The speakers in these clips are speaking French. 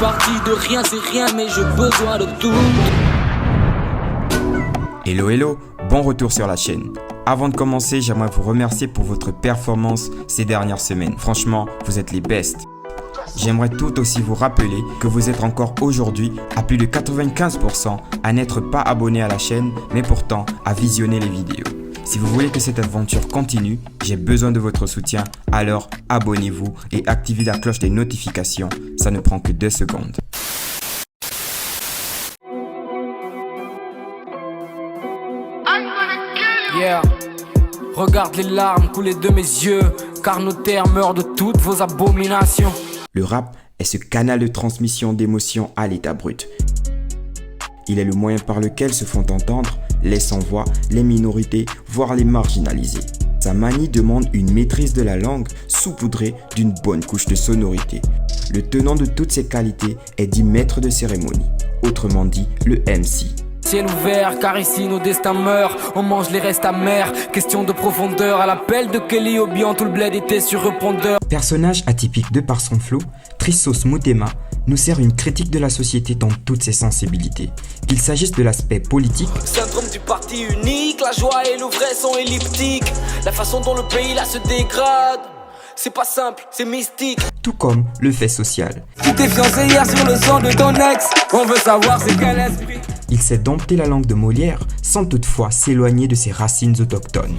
parti de rien, c'est rien, mais j'ai besoin de tout. Hello hello, bon retour sur la chaîne. Avant de commencer, j'aimerais vous remercier pour votre performance ces dernières semaines. Franchement, vous êtes les best. J'aimerais tout aussi vous rappeler que vous êtes encore aujourd'hui à plus de 95% à n'être pas abonné à la chaîne, mais pourtant à visionner les vidéos. Si vous voulez que cette aventure continue, j'ai besoin de votre soutien, alors abonnez-vous et activez la cloche des notifications, ça ne prend que 2 secondes. Yeah. Regarde les larmes couler de mes yeux, car nos terres meurent de toutes vos abominations. Le rap est ce canal de transmission d'émotions à l'état brut. Il est le moyen par lequel se font entendre les sans-voix, les minorités, voire les marginalisés. Sa manie demande une maîtrise de la langue saupoudrée d'une bonne couche de sonorité. Le tenant de toutes ces qualités est dit maître de cérémonie, autrement dit le MC. Ciel ouvert, car ici nos destins meurent, on mange les restes amers, question de profondeur, à l'appel de Kelly Obian, tout le bled était sur répondeur. Personnage atypique de par son flow, Trissos Motema nous sert une critique de la société dans toutes ses sensibilités. Qu'il s'agisse de l'aspect politique, syndrome du parti unique, la joie et le vrai sont elliptiques, la façon dont le pays là se dégrade, c'est pas simple, c'est mystique. Tout comme le fait social. Tu t'es fiancé hier sur le sang de ton ex, on veut savoir c'est quel esprit. Il sait dompter la langue de Molière sans toutefois s'éloigner de ses racines autochtones.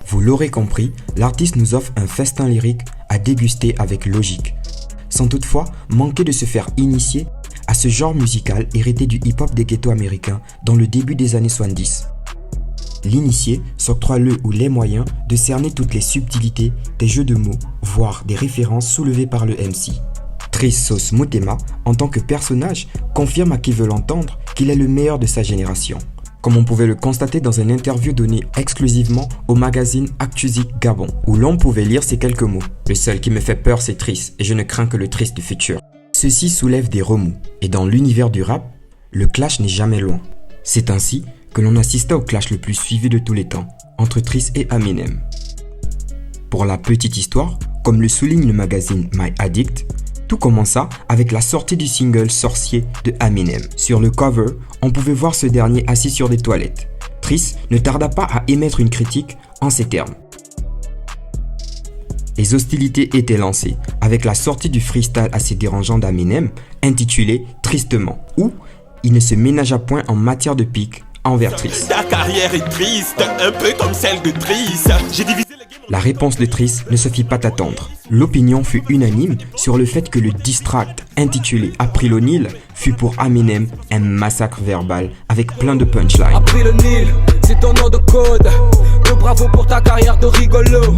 Vous l'aurez compris, l'artiste nous offre un festin lyrique à déguster avec logique, sans toutefois manquer de se faire initier à ce genre musical hérité du hip-hop des ghettos américains dans le début des années 70. L'initié s'octroie le ou les moyens de cerner toutes les subtilités des jeux de mots, voire des références soulevées par le MC. Trissos Motema, en tant que personnage, confirme à qui veut l'entendre qu'il est le meilleur de sa génération. Comme on pouvait le constater dans une interview donnée exclusivement au magazine Actuzik Gabon, où l'on pouvait lire ces quelques mots. Le seul qui me fait peur c'est Triss, et je ne crains que le triste du futur. Ceci soulève des remous, et dans l'univers du rap, le clash n'est jamais loin. C'est ainsi que l'on assista au clash le plus suivi de tous les temps, entre Triss et Eminem. Pour la petite histoire, comme le souligne le magazine My Addict, tout commença avec la sortie du single Sorcier de Eminem. Sur le cover, on pouvait voir ce dernier assis sur des toilettes. Triss ne tarda pas à émettre une critique en ces termes. Les hostilités étaient lancées avec la sortie du freestyle assez dérangeant d'Eminem intitulé Tristement, où il ne se ménagea point en matière de pique envers Triss. Ta carrière est triste, un peu comme celle de Triss. J'ai divisé le game. La réponse de Triss ne se fit pas attendre. L'opinion fut unanime sur le fait que le diss track intitulé April O'Neil fut pour Eminem un massacre verbal avec plein de punchlines. April O'Neil, c'est ton nom de code. Le bravo pour ta carrière de rigolo.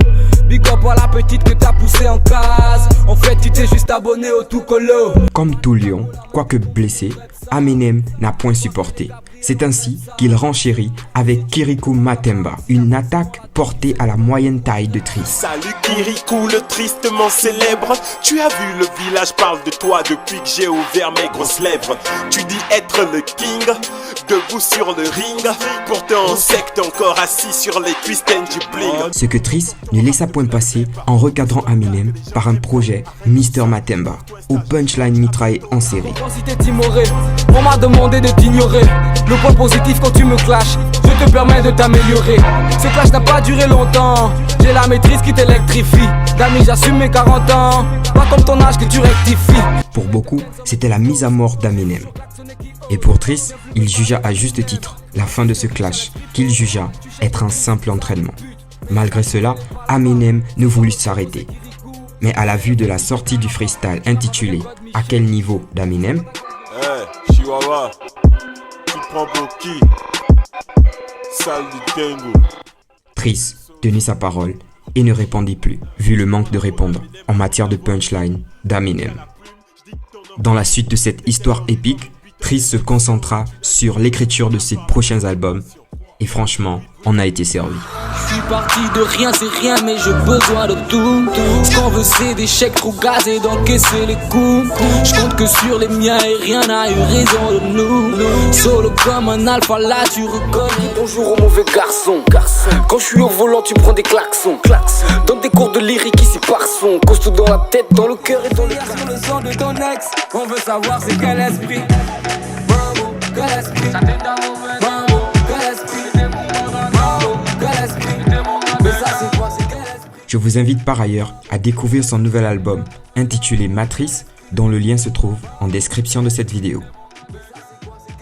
Big up à la petite que t'as poussée en case. En fait, tu t'es juste abonné au tout colo. Comme tout lion, quoique blessé, Eminem n'a point supporté. C'est ainsi qu'il renchérit avec Kirikou Matemba, une attaque portée à la moyenne taille de Triss. Salut Kirikou, le tristement célèbre. Tu as vu, le village parle de toi depuis que j'ai ouvert mes grosses lèvres. Tu dis être le king, debout sur le ring. Pourtant on sait que t'es encore assis sur les cuisses du bling. Ce que Triss ne laissa point passer en recadrant Eminem par un projet Mr Matemba, au punchline mitraillé en série. Si t'es timoré, on m'a demandé de t'ignorer. Le point positif quand tu me clashes, je te permets de t'améliorer. Ce clash n'a pas duré longtemps, j'ai la maîtrise qui t'électrifie. D'amis j'assume mes 40 ans, pas comme ton âge que tu rectifies. Pour beaucoup, c'était la mise à mort d'Eminem. Et pour Triss, il jugea à juste titre la fin de ce clash, qu'il jugea être un simple entraînement. Malgré cela, Eminem ne voulut s'arrêter. Mais à la vue de la sortie du freestyle intitulé « À quel niveau » d'Eminem, Hey, Chihuahua, tu prends pour qui? Sale du Tengo. Triss tenait sa parole et ne répondit plus, vu le manque de répondants en matière de punchline d'Eminem. Dans la suite de cette histoire épique, Triss se concentra sur l'écriture de ses prochains albums Et franchement, on a été servi. Je suis parti de rien, c'est rien, mais j'ai besoin de tout. Ce qu'on veut, c'est des chèques trop gazés d'encaisser les coups. Je compte que sur les miens et rien n'a eu raison de nous. Solo comme un alpha, là tu reconnais. Bonjour au mauvais garçon. Quand je suis au volant, tu prends des klaxons. Donne des cours de lyrique ici par son. Costaud dans la tête, dans le cœur et dans les sur le sang de ton ex. On veut savoir c'est quel esprit. Mambo, quel esprit. Mambo, quel esprit. Je vous invite par ailleurs à découvrir son nouvel album intitulé Matrice, dont le lien se trouve en description de cette vidéo.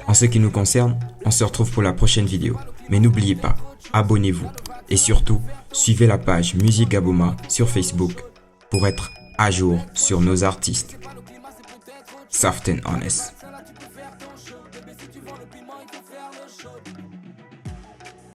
En ce qui nous concerne, on se retrouve pour la prochaine vidéo. Mais n'oubliez pas, abonnez-vous et surtout, suivez la page Musique Gaboma sur Facebook pour être à jour sur nos artistes. Soft and honest.